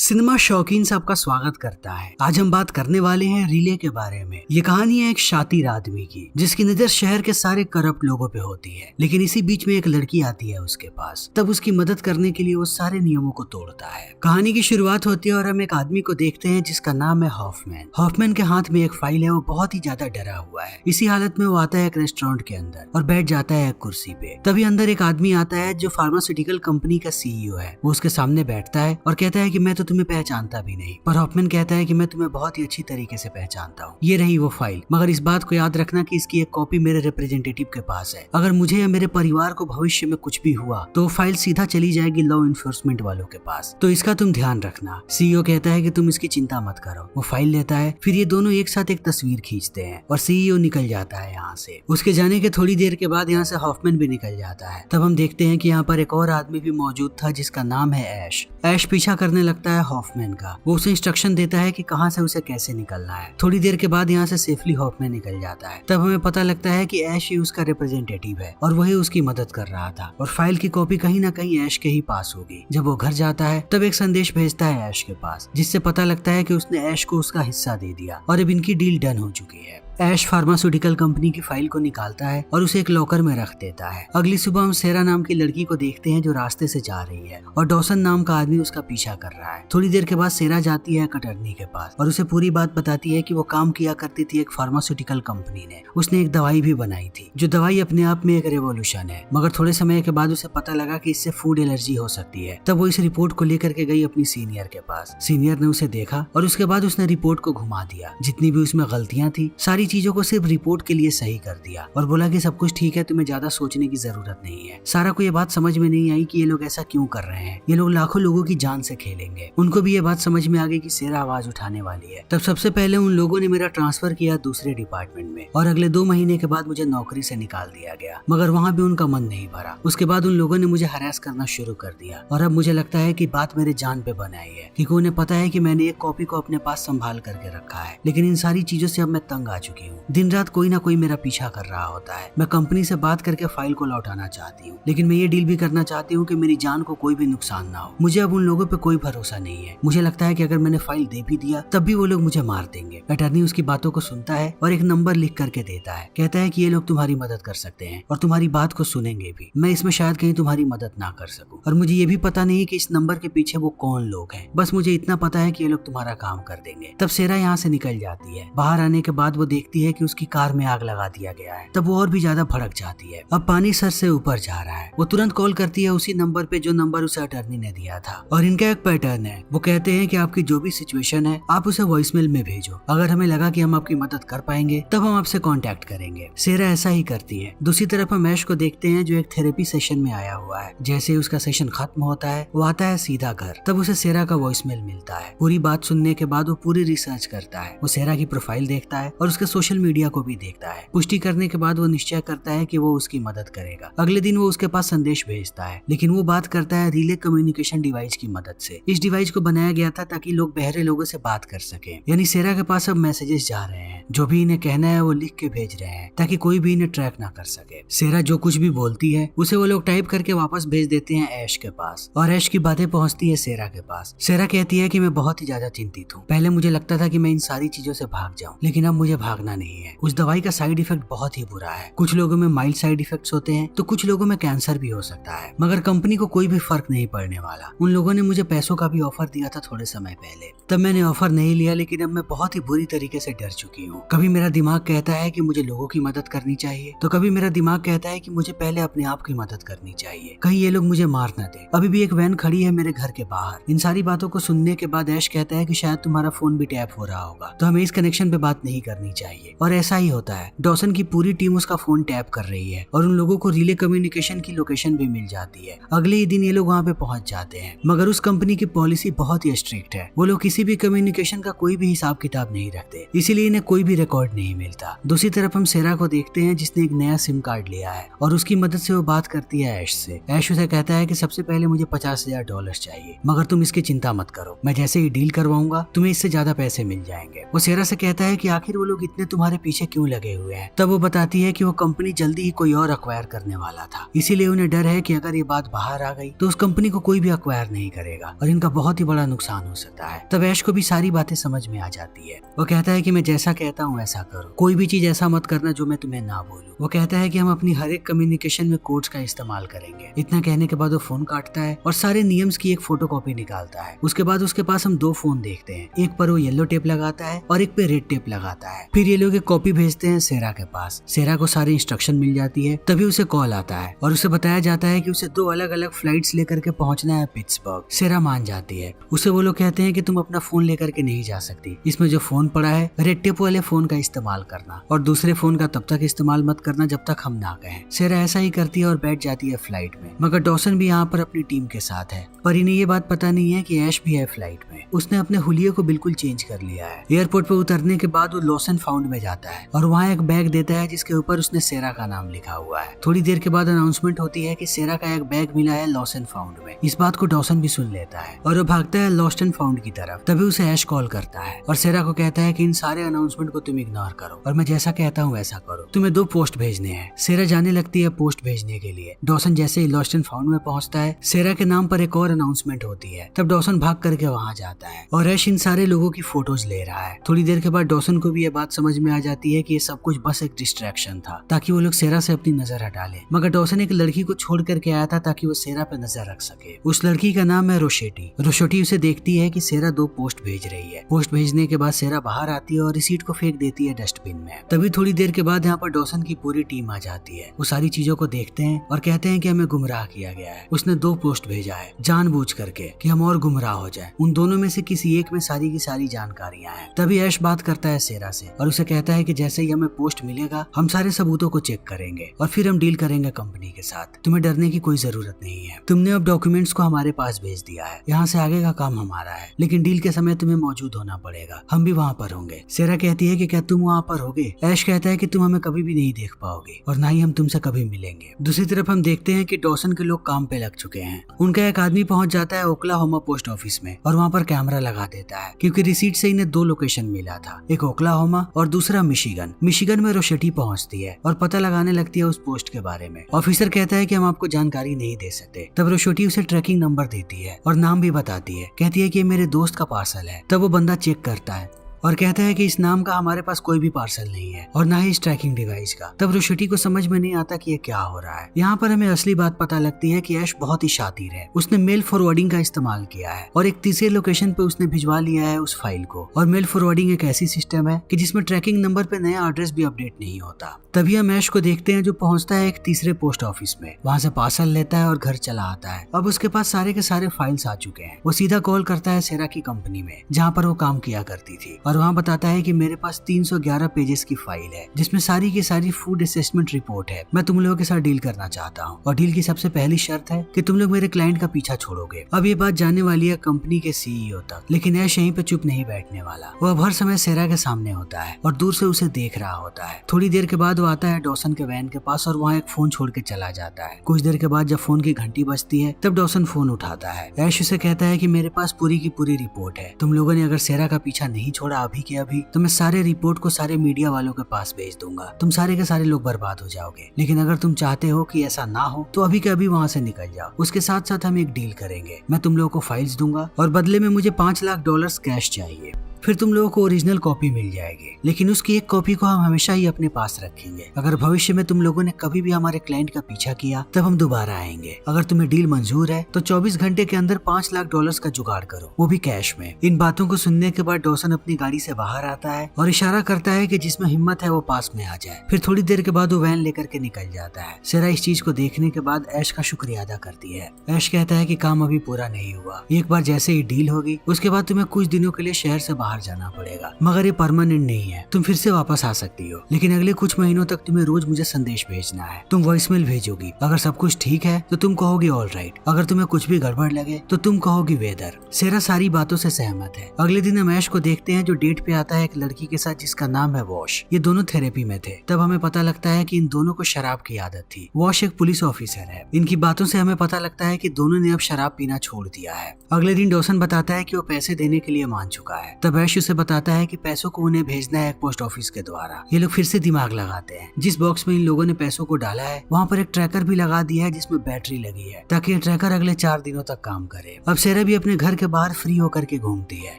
Cinema शौकीन से आपका स्वागत करता है। आज हम बात करने वाले हैं रिले के बारे में। ये कहानी है एक शातिर आदमी की, जिसकी नजर शहर के सारे करप्ट लोगों पे होती है। लेकिन इसी बीच में एक लड़की आती है उसके पास। तब उसकी मदद करने के लिए वो सारे नियमों को तोड़ता है। कहानी की शुरुआत होती है और हम एक आदमी को देखते हैं जिसका नाम है हॉफमैन। हॉफमैन के हाथ में एक फाइल है, वो बहुत ही ज्यादा डरा हुआ है। इसी हालत में वो आता है एक रेस्टोरेंट के अंदर और बैठ जाता है एक कुर्सी पे। तभी अंदर एक आदमी आता है जो फार्मास्यूटिकल कंपनी का सीईओ है। वो उसके सामने बैठता है और कहता है कि मैं तो तुम्हें पहचानता भी नहीं। पर हॉफमैन कहता है कि मैं तुम्हें बहुत ही अच्छी तरीके से पहचानता हूँ। ये रही वो फाइल, मगर इस बात को याद रखना कि इसकी एक कॉपी मेरे रिप्रेजेंटेटिव के पास है। अगर मुझे या मेरे परिवार को भविष्य में कुछ भी हुआ तो वो फाइल सीधा चली जाएगी लॉ इन्फोर्समेंट वालों के पास, तो इसका तुम ध्यान रखना। सीईओ कहता है कि तुम इसकी चिंता मत करो। वो फाइल लेता है, फिर ये दोनों एक साथ एक तस्वीर खींचते हैं और सीईओ निकल जाता है यहाँ से। उसके जाने के थोड़ी देर के बाद यहाँ से हॉफमैन भी निकल जाता है। तब हम देखते हैं कि यहाँ पर एक और आदमी भी मौजूद था जिसका नाम है ऐश। ऐश पीछा करने लगता है हॉफमैन का। वो उसे इंस्ट्रक्शन देता है कि कहाँ से उसे कैसे निकलना है। थोड़ी देर के बाद यहाँ से सेफली हॉफमैन निकल जाता है। तब हमें पता लगता है कि ऐश ही उसका रिप्रेजेंटेटिव है और वही उसकी मदद कर रहा था और फाइल की कॉपी कहीं ना कहीं ऐश के ही पास होगी। जब वो घर जाता है तब एक संदेश भेजता है ऐश के पास, जिससे पता लगता है कि उसने ऐश को उसका हिस्सा दे दिया और अब इनकी डील डन हो चुकी है। ऐश फार्मास्यूटिकल कंपनी की फाइल को निकालता है और उसे एक लॉकर में रख देता है। अगली सुबह हम सेरा नाम की लड़की को देखते हैं जो रास्ते से जा रही है और डॉसन नाम का आदमी उसका पीछा कर रहा है। थोड़ी देर के बाद सेरा जाती है एक अटर्नी के पास और उसे पूरी बात बताती है कि वो काम किया करती थी एक फार्मास्यूटिकल कंपनी ने। उसने एक दवाई भी बनाई थी जो दवाई अपने आप में एक रेवोल्यूशन है, मगर थोड़े समय के बाद उसे पता लगा कि इससे फूड एलर्जी हो सकती है। तब वो इस रिपोर्ट को लेकर के गई अपनी सीनियर के पास। सीनियर ने उसे देखा और उसके बाद उसने रिपोर्ट को घुमा दिया। जितनी भी उसमें गलतियां थी सारी चीजों को सिर्फ रिपोर्ट के लिए सही कर दिया और बोला कि सब कुछ ठीक है, तुम्हें ज्यादा सोचने की जरूरत नहीं है। सारा को ये बात समझ में नहीं आई कि ये लोग ऐसा क्यों कर रहे हैं। ये लोग लाखों लोगों की जान से खेलेंगे। उनको भी ये बात समझ में आ गई कि सेरा आवाज उठाने वाली है। तब सबसे पहले उन लोगों ने मेरा ट्रांसफर किया दूसरे डिपार्टमेंट में और अगले 2 महीने के बाद मुझे नौकरी से निकाल दिया गया, मगर वहाँ भी उनका मन नहीं भरा। उसके बाद उन लोगों ने मुझे हरास करना शुरू कर दिया और अब मुझे लगता है कि बात मेरे जान पे बनाई है, क्योंकि उन्हें पता है कि मैंने एक कॉपी को अपने पास संभाल करके रखा है। लेकिन इन सारी चीजों से अब मैं तंग आ चुकी हूँ। दिन रात कोई ना कोई मेरा पीछा कर रहा होता है। मैं कंपनी से बात करके फाइल को लौटाना चाहती हूँ, लेकिन मैं ये डील भी करना चाहती हूँ कि मेरी जान को कोई भी नुकसान ना हो। मुझे अब उन लोगों पे कोई भरोसा नहीं है। मुझे लगता है कि अगर मैंने फाइल दे भी दिया तब भी वो लोग मुझे मार देंगे। अटर्नी उसकी बातों को सुनता है और एक नंबर लिख करके देता है। कहता है कि ये लोग तुम्हारी मदद कर सकते हैं और तुम्हारी बात को सुनेंगे भी। मैं इसमें शायद कहीं तुम्हारी मदद ना कर सकूं और मुझे ये भी पता नहीं कि इस नंबर के पीछे वो कौन लोग हैं। बस मुझे इतना पता है कि ये लोग तुम्हारा काम कर देंगे। तब सेरा यहाँ से निकल जाती है। बाहर आने के बाद वो देखती है कि उसकी कार में आग लगा दिया गया है। तब वो और भी ज्यादा भड़क जाती है। अब पानी सर से ऊपर जा रहा है। वो तुरंत कॉल करती है उसी नंबर पे जो नंबर उसे अटर्नी ने दिया था और इनका एक पैटर्न है। वो कहते हैं कि आपकी जो भी सिचुएशन है आप उसे वॉइसमेल में भेजो। अगर हमें लगा कि हम आपकी मदद कर पाएंगे तब हम आपसे कांटेक्ट करेंगे। सेरा ऐसा ही करती है। दूसरी तरफ हम ऐश को देखते हैं जो एक थेरेपी सेशन में आया हुआ है। जैसे ही उसका सेशन खत्म होता है वो आता है सीधा घर। तब उसे सेरा का वॉइसमेल मिलता है। पूरी बात सुनने के बाद वो पूरी रिसर्च करता है। वो सेरा की प्रोफाइल देखता है और उसके सोशल मीडिया को भी देखता है। पुष्टि करने के बाद वो निश्चय करता है कि वो उसकी मदद करेगा। अगले दिन वो उसके पास संदेश भेजता है, लेकिन वो बात करता है रिले कम्युनिकेशन डिवाइस की मदद से। इस डिवाइस को बनाया गया था ताकि लोग बहरे लोगों से बात कर सके। यानी सेरा के पास अब मैसेजेस जा रहे हैं। जो भी इन्हें कहना है वो लिख के भेज रहे हैं ताकि कोई भी इन्हें ट्रैक ना कर सके। सेरा जो कुछ भी बोलती है उसे वो लोग टाइप करके वापस भेज देते हैं ऐश के पास और ऐश की बातें पहुंचती है सेरा के पास। सेरा कहती है कि मैं बहुत ही ज्यादा चिंतित हूँ। पहले मुझे लगता था कि मैं इन सारी चीजों से भाग जाऊं, लेकिन अब मुझे भागना नहीं है। उस दवाई का साइड इफेक्ट बहुत ही बुरा है। कुछ लोगों में माइल्ड साइड इफेक्ट्स होते हैं तो कुछ लोगों में कैंसर भी हो सकता है, मगर कंपनी को कोई भी फर्क नहीं पड़ने वाला। उन लोगों ने मुझे पैसों का भी ऑफर दिया था थोड़े समय पहले। तब मैंने ऑफर नहीं लिया, लेकिन अब मैं बहुत ही बुरी तरीके से डर चुकी हूँ। कभी मेरा दिमाग कहता है कि मुझे लोगों की मदद करनी चाहिए, तो कभी मेरा दिमाग कहता है कि मुझे पहले अपने आप की मदद करनी चाहिए, कहीं ये लोग मुझे मार न दे। अभी भी एक वैन खड़ी है मेरे घर के बाहर। इन सारी बातों को सुनने के बाद ऐश कहता है कि शायद तुम्हारा फोन भी टैप हो रहा होगा, तो हमें इस कनेक्शन पे बात नहीं करनी चाहिए। और ऐसा ही होता है। डॉसन की पूरी टीम उसका फोन टैप कर रही है और उन लोगों को रिले कम्युनिकेशन की लोकेशन भी मिल जाती है। अगले ही दिन ये लोग वहाँ पे पहुंच जाते हैं, मगर उस कंपनी की पॉलिसी बहुत ही स्ट्रिक्ट है। वो लोग किसी भी कम्युनिकेशन का कोई भी हिसाब किताब नहीं रखते, इसीलिए इन्हें कोई भी रिकॉर्ड नहीं मिलता। दूसरी तरफ हम सेरा को देखते हैं जिसने एक नया सिम कार्ड लिया है और उसकी मदद से वो बात करती है ऐश से। ऐश उसे कहता है कि सबसे पहले मुझे $50,000 चाहिए, मगर तुम इसकी चिंता मत करो, मैं जैसे ही डील करवाऊंगा तुम्हें इससे ज्यादा पैसे मिल जाएंगे। वो सेरा से कहता है कि आखिर वो लोग इतने इतने तुम्हारे पीछे क्यों लगे हुए हैं। तब वो बताती है कि वो कंपनी जल्दी ही कोई और अक्वायर करने वाला था, इसीलिए उन्हें डर है कि अगर ये बात बाहर आ गई तो उस कंपनी को कोई भी अक्वायर नहीं करेगा और इनका बहुत ही बड़ा नुकसान हो सकता है। तब ऐश को भी सारी बातें समझ में आ जाती है। वो कहता है कि मैं जैसा कहता हूँ ऐसा करो, कोई भी चीज ऐसा मत करना जो मैं तुम्हें ना बोलूं। वो कहता है कि हम अपनी हर एक कम्युनिकेशन में कोड्स का इस्तेमाल करेंगे। इतना कहने के बाद वो फोन काटता है और सारे नियम्स की एक फोटोकॉपी निकालता है। उसके बाद उसके पास हम 2 फोन देखते हैं, एक पर वो येलो टेप लगाता है और एक पे रेड टेप लगाता है। फिर ये लोग एक कॉपी भेजते हैं सेरा के पास। सेरा को सारी इंस्ट्रक्शन मिल जाती है। तभी उसे कॉल आता है और उसे बताया जाता है कि उसे 2 अलग अलग फ्लाइट्स लेकर के पहुंचना है पिट्सबर्ग। सेरा मान जाती है। उसे वो लोग कहते हैं कि तुम अपना फोन लेकर के नहीं जा सकती, इसमें जो फोन पड़ा है रेड टेप वाले फोन का इस्तेमाल करना और दूसरे फोन का तब तक इस्तेमाल मत करना जब तक हम ना कहें। सेरा ऐसा ही करती है और बैठ जाती है फ्लाइट में। मगर डॉसन भी यहाँ पर अपनी टीम के साथ है, पर इन्हें ये बात पता नहीं है कि ऐश भी है फ्लाइट में। उसने अपने हुलिये को बिल्कुल चेंज कर लिया है। एयरपोर्ट पे उतरने के बाद वो लॉस्ट एंड फाउंड में जाता है और वहाँ एक बैग देता है जिसके ऊपर उसने सेरा का नाम लिखा हुआ है। थोड़ी देर के बाद अनाउंसमेंट होती है कि सेरा का एक बैग मिला है लॉस्ट एंड फाउंड में। इस बात को डॉसन भी सुन लेता है और वो भागता है लॉस्ट एंड फाउंड की तरफ। तभी उसे ऐश कॉल करता है और सेरा को कहता है कि इन सारे अनाउंसमेंट को तुम इग्नोर करो और मैं जैसा कहता हूँ वैसा करो। तुम्हें 2 पोस्ट भेजने हैं। सेरा जाने लगती है पोस्ट भेजने के लिए। डॉसन जैसे ही लॉस्ट एंड फाउंड में पहुंचता है, सेरा के नाम पर एक और अनाउंसमेंट होती है। तब डॉसन भाग करके वहां जाता है और ऐश इन सारे लोगों की फोटोज ले रहा है। थोड़ी देर के बाद डॉसन को भी ये बात समझ में आ जाती है कि ये सब कुछ बस एक डिस्ट्रैक्शन था ताकि वो लोग सेरा से अपनी नजर हटा ले। मगर डॉसन एक लड़की को छोड़ करके आया था ताकि वो सेरा पे नजर रख सके। उस लड़की का नाम है रोशेटी। रोशेटी उसे देखती है कि सेरा 2 पोस्ट भेज रही है। पोस्ट भेजने के बाद सेरा बाहर आती है और रिसीट को फेंक देती है डस्टबिन में। तभी थोड़ी देर के बाद यहाँ पर डॉसन की पूरी टीम आ जाती है। वो सारी चीजों को देखते हैं और कहते हैं कि हमें गुमराह किया गया है। उसने 2 पोस्ट भेजा है जानबूझ करके कि हम और गुमराह हो जाए। उन दोनों में से किसी एक में सारी की सारी जानकारियां हैं। तभी ऐश बात करता है सेरा से और उसे कहता है कि जैसे ही हमें पोस्ट मिलेगा हम सारे सबूतों को चेक करेंगे और फिर हम डील करेंगे कंपनी के साथ। तुम्हें डरने की कोई जरूरत नहीं है। तुमने अब डॉक्यूमेंट्स को हमारे पास भेज दिया है। यहाँ से आगे का काम हमारा है, लेकिन डील के समय तुम्हें मौजूद होना पड़ेगा। हम भी वहाँ पर होंगे। सेरा कहती है कि क्या तुम वहाँ पर होगे? ऐश कहता है कि तुम हमें कभी भी नहीं देख पाओगे और ना ही हम तुमसे कभी मिलेंगे। दूसरी तरफ हम देखते हैं कि डॉसन के लोग काम पे लग चुके हैं। उनका एक आदमी पहुंच जाता है ओक्लाहोमा पोस्ट ऑफिस में और वहाँ पर कैमरा लगा देता है क्योंकि रिसीट से इन्हें 2 लोकेशन मिला था, एक ओक्लाहोमा और दूसरा मिशिगन। मिशिगन में रोशेटी पहुंचती है और पता लगाने लगती है उस पोस्ट के बारे में। ऑफिसर कहता है कि हम आपको जानकारी नहीं दे सकते। तब रोशेटी उसे ट्रैकिंग नंबर देती है और नाम भी बताती है। कहती है कि ये मेरे दोस्त का पार्सल है। तब वो बंदा चेक करता है और कहता है कि इस नाम का हमारे पास कोई भी पार्सल नहीं है और ना ही इस ट्रैकिंग डिवाइस का। तब रोशेटी को समझ में नहीं आता कि ये क्या हो रहा है। यहाँ पर हमें असली बात पता लगती है कि ऐश बहुत ही शातिर है। उसने मेल फॉरवर्डिंग का इस्तेमाल किया है और एक तीसरे लोकेशन पे उसने भिजवा लिया है उस फाइल को। और मेल फॉरवर्डिंग एक ऐसी सिस्टम है कि जिसमें ट्रैकिंग नंबर पे नया एड्रेस भी अपडेट नहीं होता। तभी हम ऐश को देखते हैं जो पहुंचता है एक तीसरे पोस्ट ऑफिस में। वहाँ से पार्सल लेता है और घर चला आता है। अब उसके पास सारे के सारे फाइल्स आ चुके हैं। वो सीधा कॉल करता है सेरा की कंपनी में जहाँ पर वो काम किया करती थी और वहाँ बताता है कि मेरे पास 311 पेजेस की फाइल है जिसमें सारी की सारी फूड असेसमेंट रिपोर्ट है। मैं तुम लोगों के साथ डील करना चाहता हूँ और डील की सबसे पहली शर्त है कि तुम लोग मेरे क्लाइंट का पीछा छोड़ोगे। अब ये बात जाने वाली है कंपनी के सीईओ तक, लेकिन ऐश यहीं पे चुप नहीं बैठने वाला। वो अब हर समय सेरा के सामने होता है और दूर से उसे देख रहा होता है। थोड़ी देर के बाद वो आता है डॉसन के वैन के पास और वहाँ एक फोन छोड़ के चला जाता है। कुछ देर के बाद जब फोन की घंटी बजती है तब डॉसन फोन उठाता है। ऐश उसे कहता है कि मेरे पास पूरी की पूरी रिपोर्ट है। तुम लोगों ने अगर सेरा का पीछा नहीं छोड़ा अभी के अभी तो मैं सारे रिपोर्ट को सारे मीडिया वालों के पास भेज दूंगा। तुम सारे के सारे लोग बर्बाद हो जाओगे। लेकिन अगर तुम चाहते हो कि ऐसा ना हो तो अभी के अभी वहाँ से निकल जाओ। उसके साथ साथ हम एक डील करेंगे। मैं तुम लोगों को फाइल्स दूंगा और बदले में मुझे $5 लाख कैश चाहिए। फिर तुम लोगों को ओरिजिनल कॉपी मिल जाएगी, लेकिन उसकी एक कॉपी को हम हमेशा ही अपने पास रखेंगे। अगर भविष्य में तुम लोगों ने कभी भी हमारे क्लाइंट का पीछा किया तब हम दोबारा आएंगे। अगर तुम्हें डील मंजूर है तो 24 घंटे के अंदर $5 लाख का जुगाड़ करो, वो भी कैश में। इन बातों को सुनने के बाद डॉसन अपनी गाड़ी से बाहर आता है और इशारा करता है कि जिसमें हिम्मत है वो पास में आ जाए। फिर थोड़ी देर के बाद वो वैन लेकर के निकल जाता है। सेरा इस चीज को देखने के बाद ऐश का शुक्रिया अदा करती है। ऐश कहता है कि काम अभी पूरा नहीं हुआ, एक बार जैसे ही डील होगी उसके बाद तुम्हें कुछ दिनों के लिए शहर से बाहर जाना पड़ेगा, मगर ये परमानेंट नहीं है। तुम फिर से वापस आ सकती हो, लेकिन अगले कुछ महीनों तक तुम्हें रोज मुझे संदेश भेजना है। तुम वॉइसमेल भेजोगी। अगर सब कुछ ठीक है तो तुम कहोगी ऑल राइट। अगर तुम्हें कुछ भी गड़बड़ लगे तो तुम कहोगी वेदर। सेरा सारी बातों से सहमत है। अगले दिन हम ऐश को देखते हैं जो डेट पे आता है एक लड़की के साथ जिसका नाम है वॉश। ये दोनों थेरेपी में थे। तब हमें पता लगता है कि इन दोनों को शराब की आदत थी। वॉश एक पुलिस ऑफिसर है। इनकी बातों से हमें पता लगता है कि दोनों ने अब शराब पीना छोड़ दिया है। अगले दिन डॉसन बताता है कि वो पैसे देने के लिए मान चुका है। तब ऐश उसे बताता है कि पैसों को उन्हें भेजना है एक पोस्ट ऑफिस के द्वारा। ये लोग फिर से दिमाग लगाते हैं। जिस बॉक्स में इन लोगों ने पैसों को डाला है वहाँ पर एक ट्रैकर भी लगा दिया है जिसमें बैटरी लगी है, ताकि ये ट्रैकर अगले 4 दिनों तक काम करे। अब सेरा भी अपने घर के बाहर फ्री होकर के घूमती है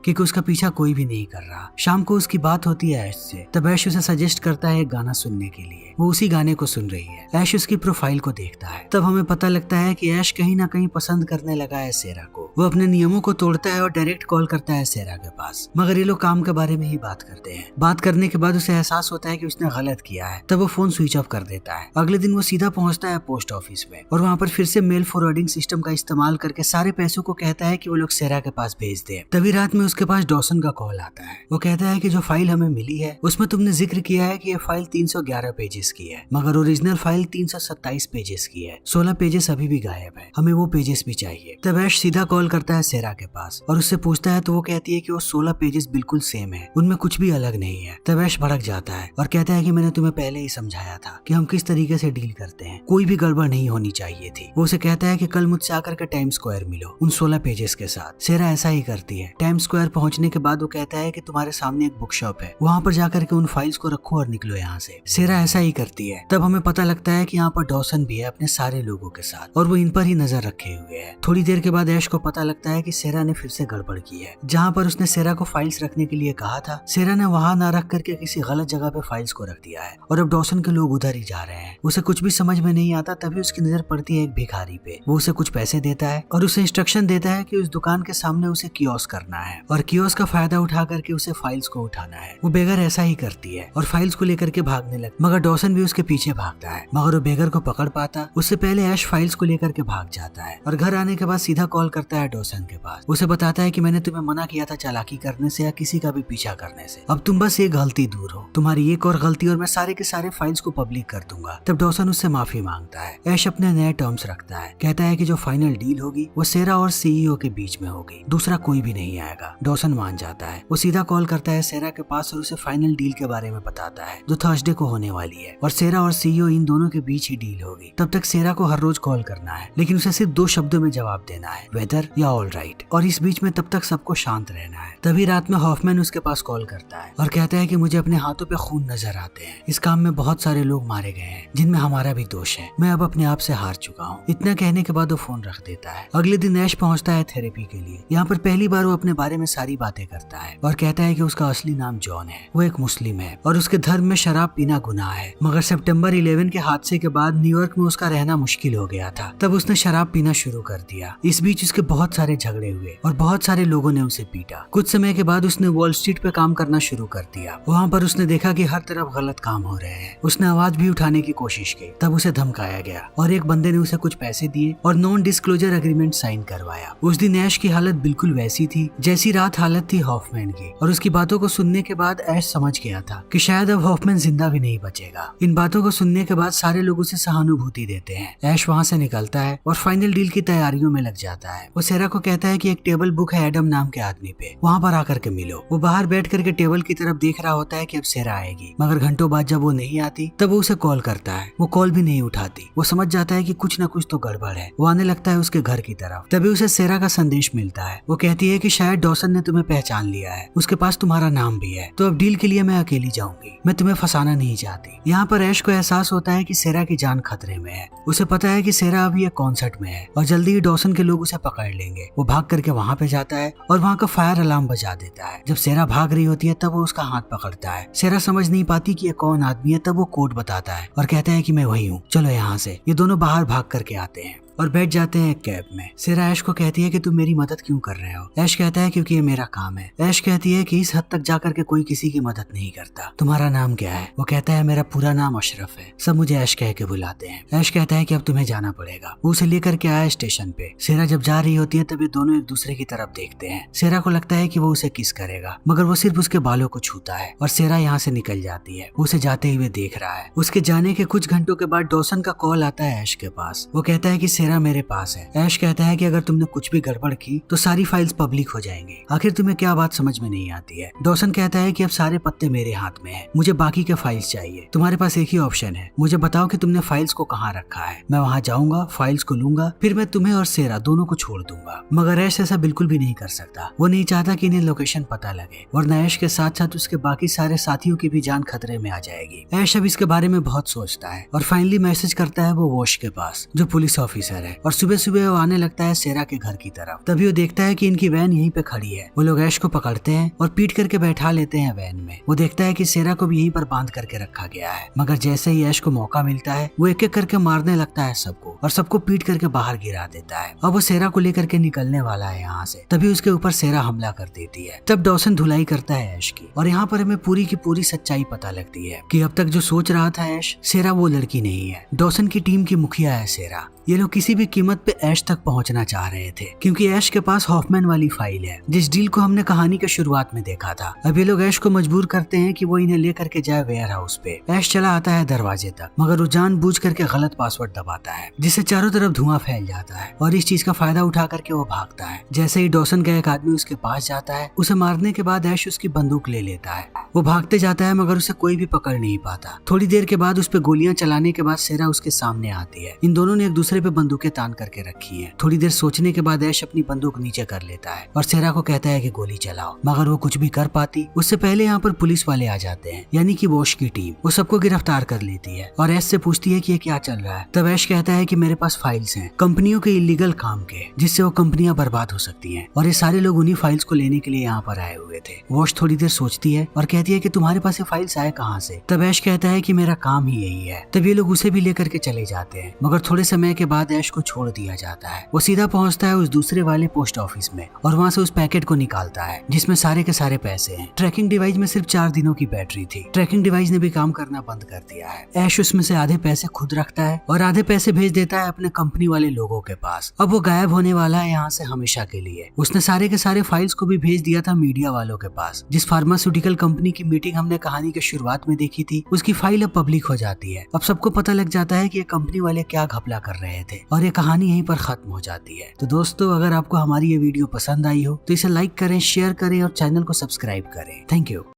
क्योंकि उसका पीछा कोई भी नहीं कर रहा। शाम को उसकी बात होती है ऐश से, तब ऐश उसे सजेस्ट करता है एक गाना सुनने के लिए। वो उसी गाने को सुन रही है। ऐश उसकी प्रोफाइल को देखता है। तब हमें पता लगता है कि ऐश कहीं ना कहीं पसंद करने लगा है सेरा को। वो अपने नियमों को तोड़ता है और डायरेक्ट कॉल करता है सेरा के पास, मगर ये लोग काम के बारे में ही बात करते हैं। बात करने के बाद उसे एहसास होता है कि उसने गलत किया है। तब वो फोन स्विच ऑफ कर देता है। अगले दिन वो सीधा पहुंचता है पोस्ट ऑफिस में और वहाँ पर फिर से मेल फॉरवर्डिंग सिस्टम का इस्तेमाल करके सारे पैसों को कहता है कि वो लोग सेरा के पास भेज दे। तभी रात में उसके पास डॉसन का कॉल आता है। वो कहता है कि जो फाइल हमें मिली है उसमें तुमने जिक्र किया है कि ये फाइल 311 पेजेस की है, मगर ओरिजिनल फाइल 327 पेजेस की है। 16 पेजेस अभी भी गायब है, हमें वो पेजेस भी चाहिए। तब ऐश सीधा कॉल करता है सेरा के पास और उससे पूछता है तो वो कहती है कि वो 16 पेजेस बिल्कुल सेम है, उनमें कुछ भी अलग नहीं है। तब ऐश भड़क जाता है और कहता है कि मैंने तुम्हें पहले ही समझाया था कि हम किस तरीके से डील करते हैं, कोई भी गड़बड़ नहीं होनी चाहिए थी। वो उसे कहता है कि कल मुझसे आकर के टाइम स्क्वायर मिलो उन 16 पेजेस के साथ। सेरा ऐसा ही करती है। टाइम स्क्वायर पहुंचने के बाद वो कहता है कि तुम्हारे सामने एक बुक शॉप है, वहाँ पर जाकर के उन फाइल्स को रखो और निकलो यहाँ से। सेरा ऐसा ही करती है। तब हमें पता लगता है कि यहाँ पर डॉसन भी है अपने सारे लोगों के साथ और वो इन पर ही नजर रखे हुए है। थोड़ी देर के बाद ऐश को पता लगता है कि सेरा ने फिर से गड़बड़ की है। जहाँ पर उसने सेरा को फाइल्स रखने के लिए कहा था, सेरा ने वहाँ ना रख करके किसी गलत जगह पे फाइल्स को रख दिया है और अब डॉसन के लोग उधर ही जा रहे हैं। उसे कुछ भी समझ में नहीं आता। तभी उसकी नजर पड़ती है एक भिखारी पे। वो उसे कुछ पैसे देता है और उसे इंस्ट्रक्शन देता है कि उस दुकान के सामने उसे कियोस्क करना है और कियोस्क का फायदा उठा करके उसे फाइल्स को उठाना है। वो बेगर ऐसा ही करती है और फाइल्स को लेकर के भागने लगती, मगर डॉसन भी उसके पीछे भागता है, मगर वो बेगर को पकड़ पाता उससे पहले ऐश फाइल्स को लेकर के भाग जाता है और घर आने के बाद सीधा कॉल करता है डॉसन के पास। उसे बताता है कि मैंने तुम्हें मना किया था चालाकी करने से या किसी का भी पीछा करने से, अब तुम बस एक गलती दूर हो, तुम्हारी एक और गलती और मैं सारे के सारे फाइल्स को पब्लिक कर दूंगा। तब डॉसन उससे माफी मांगता है। ऐश अपने नए टर्म्स रखता है, कहता है कि जो फाइनल डील होगी वो सेरा और सीईओ के बीच में होगी, दूसरा कोई भी नहीं आएगा। डॉसन मान जाता है। वो सीधा कॉल करता है सेरा के पास और उसे फाइनल डील के बारे में बताता है जो थर्सडे को होने वाली है और सेरा और सीईओ इन दोनों के बीच ही डील होगी। तब तक सेरा को हर रोज कॉल करना है, लेकिन उसे सिर्फ 2 शब्दों में जवाब देना है, वेदर या ऑल राइट। और इस बीच में तब तक सबको शांत रहना है। तभी रात में हॉफमैन उसके पास कॉल करता है और कहता है कि मुझे अपने हाथों पे खून नजर आते हैं, इस काम में बहुत सारे लोग मारे गए हैं जिनमें हमारा भी दोष है, मैं अब अपने आप से हार चुका हूँ। इतना कहने के बाद वो फोन रख देता है। अगले दिन ऐश पहुंचता है थेरेपी के लिए। यहाँ पर पहली बार वो अपने बारे में सारी बातें करता है और कहता है कि उसका असली नाम जॉन है, वो एक मुस्लिम है और उसके धर्म में शराब पीना गुनाह है, मगर सितंबर 11 के हादसे के बाद न्यूयॉर्क में उसका रहना मुश्किल हो गया था। तब उसने शराब पीना शुरू कर दिया। इस बीच उसके बहुत सारे झगड़े हुए और बहुत सारे लोगों ने उसे पीटा। कुछ समय के बाद उसने वॉल स्ट्रीट पे काम करना शुरू कर दिया। वहाँ पर उसने देखा कि हर तरफ गलत काम हो रहे हैं। उसने आवाज भी उठाने की कोशिश की। तब उसे धमकाया गया और एक बंदे ने उसे कुछ पैसे दिए और नॉन डिस्क्लोजर एग्रीमेंट साइन करवाया। उस दिन ऐश की हालत बिल्कुल वैसी थी जैसी रात हालत थी हॉफमैन की, और उसकी बातों को सुनने के बाद ऐश समझ गया था कि शायद अब हॉफमैन जिंदा भी नहीं बचेगा। इन बातों को सुनने के बाद सारे लोग उसे सहानुभूति देते हैं। ऐश वहाँ से निकलता है और फाइनल डील की तैयारियों में लग जाता है। वो सेरा को कहता है कि एक टेबल बुक है एडम नाम के आदमी पे, वहाँ पर आकर के मिलो। वो बाहर बैठ करके टेबल की तरफ देख रहा होता है कि अब सेरा आएगी, मगर घंटों बाद जब वो नहीं आती तब वो उसे कॉल करता है। वो कॉल भी नहीं उठाती। वो समझ जाता है कि कुछ न कुछ तो गड़बड़ है। वो आने लगता है उसके घर की तरफ। तभी उसे सेरा का संदेश मिलता है। वो कहती है कि शायद डॉसन ने तुम्हें पहचान लिया है, उसके पास तुम्हारा नाम भी है, तो अब डील के लिए मैं अकेली जाऊंगी, मैं तुम्हें फंसाना नहीं चाहती। यहाँ पर ऐश को एहसास होता है कि सेरा की जान खतरे में है। उसे पता है कि सेरा अभी एक कॉन्सर्ट में है और जल्दी ही डॉसन के लोग उसे पकड़ लेंगे। वो भाग करके वहाँ पे जाता है और वहाँ का फायर अलार्म बजा देता है। जब सेरा भाग रही होती है तब वो उसका हाथ पकड़ता है। सेरा समझ नहीं पाती कि ये कौन आदमी है। तब वो कोड बताता है और कहता है कि मैं वही हूँ, चलो यहाँ से। ये दोनों बाहर भाग करके आते हैं और बैठ जाते हैं एक कैब में। सेरा ऐश को कहती है कि तुम मेरी मदद क्यों कर रहे हो। ऐश कहता है क्योंकि ये मेरा काम है। ऐश कहती है कि इस हद तक जाकर के कोई किसी की मदद नहीं करता। तुम्हारा नाम क्या है? वो कहता है मेरा पूरा नाम अशरफ है, सब मुझे ऐश कह के बुलाते हैं। ऐश कहता है कि अब तुम्हें जाना पड़ेगा। वो उसे लेकर के आया स्टेशन पे। सेरा जब जा रही होती है तब ये दोनों एक दूसरे की तरफ देखते हैं। सेरा को लगता है कि वो उसे किस करेगा, मगर वो सिर्फ उसके बालों को छूता है और सेरा यहाँ से निकल जाती है। वो उसे जाते हुए देख रहा है। उसके जाने के कुछ घंटों के बाद डॉसन का कॉल आता है ऐश के पास। वो कहता है कि सेरा मेरे पास है। ऐश कहता है कि अगर तुमने कुछ भी गड़बड़ की तो सारी फाइल्स पब्लिक हो जाएंगी। आखिर तुम्हें क्या बात समझ में नहीं आती है। डॉसन कहता है कि अब सारे पत्ते मेरे हाथ में है, मुझे बाकी के फाइल्स चाहिए। तुम्हारे पास एक ही ऑप्शन है, मुझे बताओ कि तुमने फाइल्स को कहाँ रखा है। मैं वहाँ जाऊंगा, फाइल्स को लूंगा, फिर मैं तुम्हें और सेरा दोनों को छोड़ दूंगा। मगर ऐश ऐसा बिल्कुल भी नहीं कर सकता। वो नहीं चाहता कि इन्हें लोकेशन पता लगे, वरना ऐश के साथ साथ उसके बाकी सारे साथियों की भी जान खतरे में आ जाएगी। ऐश अब इसके बारे में बहुत सोचता है और फाइनली मैसेज करता है वो वॉश के पास, जो पुलिस ऑफिसर है, और सुबह सुबह वो आने लगता है सेरा के घर की तरफ। तभी वो देखता है कि इनकी वैन यहीं पे खड़ी है। वो लोग ऐश को पकड़ते हैं और पीट करके बैठा लेते हैं वैन में। वो देखता है कि सेरा को भी यहीं पर बांध करके रखा गया है। मगर जैसे ही ऐश को मौका मिलता है वो एक एक करके मारने लगता है सबको और सबको पीट करके बाहर गिरा देता है। अब वो सेरा को लेकर के निकलने वाला है यहाँ से, तभी उसके ऊपर सेरा हमला कर देती है। तब डॉसन धुलाई करता है ऐश की और यहाँ पर हमें पूरी की पूरी सच्चाई पता लगती है कि अब तक जो सोच रहा था ऐश, सेरा वो लड़की नहीं है, डॉसन की टीम की मुखिया है सेरा। ये लोग किसी भी कीमत पे ऐश तक पहुंचना चाह रहे थे क्योंकि ऐश के पास हॉफमैन वाली फाइल है, जिस डील को हमने कहानी के शुरुआत में देखा था। अब ये लोग ऐश को मजबूर करते हैं कि वो इन्हें लेकर के जाए वेयर हाउस पे। ऐश चला आता है दरवाजे तक, मगर वो जानबूझ करके गलत पासवर्ड दबाता है, जिससे चारों तरफ धुआं फैल जाता है और इस चीज का फायदा उठा करके वो भागता है। जैसे ही डॉसन का एक आदमी उसके पास जाता है, उसे मारने के बाद ऐश उसकी बंदूक ले लेता है। वो भागते जाता है मगर उसे कोई भी पकड़ नहीं पाता। थोड़ी देर के बाद उस पे गोलियां चलाने के बाद सेरा उसके सामने आती है। इन दोनों ने एक दूसरे पे बंदूकें तान करके रखी है। थोड़ी देर सोचने के बाद ऐश अपनी बंदूक नीचे कर लेता है और सेरा को कहता है कि गोली चलाओ, मगर वो कुछ भी कर पाती उससे पहले यहाँ पर पुलिस वाले आ जाते हैं, यानी कि वॉश की टीम। वो सबको गिरफ्तार कर लेती है और ऐश से पूछती है कि ये क्या चल रहा है। तब ऐश कहता है कि मेरे पास फाइल्स हैं कंपनियों के इलीगल काम के, जिससे वो कंपनियां बर्बाद हो सकती हैं और ये सारे लोग उन्हीं फाइल्स को लेने के लिए यहाँ पर आए हुए थे। वॉश थोड़ी देर सोचती है और कहती है कि तुम्हारे पास ये फाइल्स आए कहाँ से। तब ऐश कहता है कि मेरा काम ही यही है। तब ये लोग उसे भी लेकर के चले जाते हैं, मगर थोड़े समय के बाद ऐश को छोड़ दिया जाता है। वो सीधा पहुंचता है उस दूसरे वाले पोस्ट ऑफिस में और वहाँ से उस पैकेट को निकालता है जिसमें सारे के सारे पैसे हैं। ट्रैकिंग डिवाइस में सिर्फ 4 दिनों की बैटरी थी। ट्रैकिंग डिवाइस ने भी काम करना बंद कर दिया है। ऐश उसमें से आधे पैसे खुद रखता है और आधे पैसे भेज देता है अपने कंपनी वाले लोगों के पास। अब वो गायब होने वाला है यहाँ से हमेशा के लिए। उसने सारे के सारे फाइल्स को भी भेज दिया था मीडिया वालों के पास। जिस फार्मास्यूटिकल कंपनी की मीटिंग हमने कहानी के शुरुआत में देखी थी, उसकी फाइल अब पब्लिक हो जाती है। अब सबको पता लग जाता है कि ये कंपनी वाले क्या घपला कर रहे थे और ये कहानी यहीं पर खत्म हो जाती है। तो दोस्तों, अगर आपको हमारी ये वीडियो पसंद आई हो तो इसे लाइक करें, शेयर करें और चैनल को सब्सक्राइब करें। Thank you.